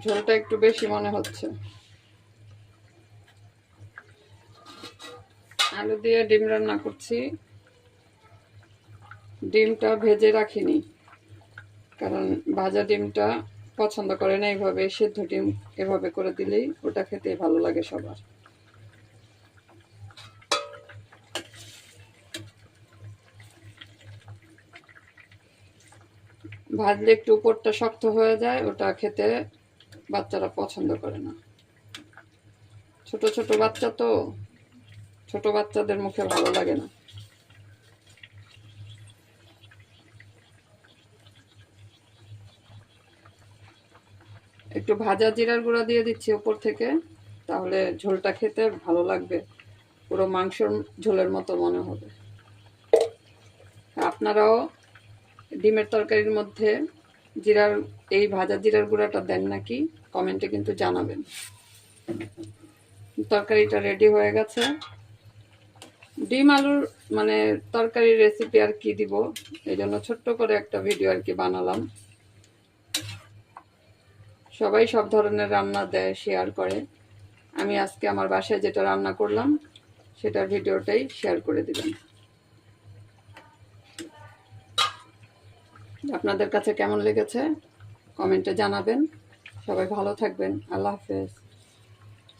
ঝোলটা একটু বেশি মনে হচ্ছে। আলু দিয়ে ডিম রান্না করছি। ডিমটা ভেজে রাখিনি, কারণ ভাজা ডিমটা পছন্দ করে না। এইভাবে সিদ্ধ ডিম এভাবে করে দিলেই ওটা খেতে ভালো লাগে সবার। ভাজলে একটু উপরটা শক্ত হয়ে যায়, ওটা খেতে বাচ্চারা পছন্দ করে না। ছোট ছোট বাচ্চা তো, ছোট বাচ্চাদের মুখে ভালো লাগে না। একটু ভাজা জিরার গুঁড়া দিয়ে দিচ্ছি উপর থেকে, তাহলে ঝোলটা খেতে ভালো লাগবে, পুরো মাংসর ঝোলের মতো মনে হবে। আপনারাও ডিমের তরকারির মধ্যে এই ভাজা জিরার গুঁড়াটা দেন নাকি কমেন্টে কিন্তু জানাবেন। তরকারিটা রেডি হয়ে গেছে। ডিম আলুর মানে তরকারির রেসিপি আর কি দিব, এই জন্য ছোট্ট করে একটা ভিডিও আর কি বানালাম। সবাই সব ধরনের রান্না দেয়, শেয়ার করে। আমি আজকে আমার বাসায় যেটা রান্না করলাম সেটার ভিডিওটাই শেয়ার করে দিবেন। আপনাদের কাছে কেমন লেগেছে কমেন্টে জানাবেন। সবাই ভালো থাকবেন। আল্লাহ হাফেজ।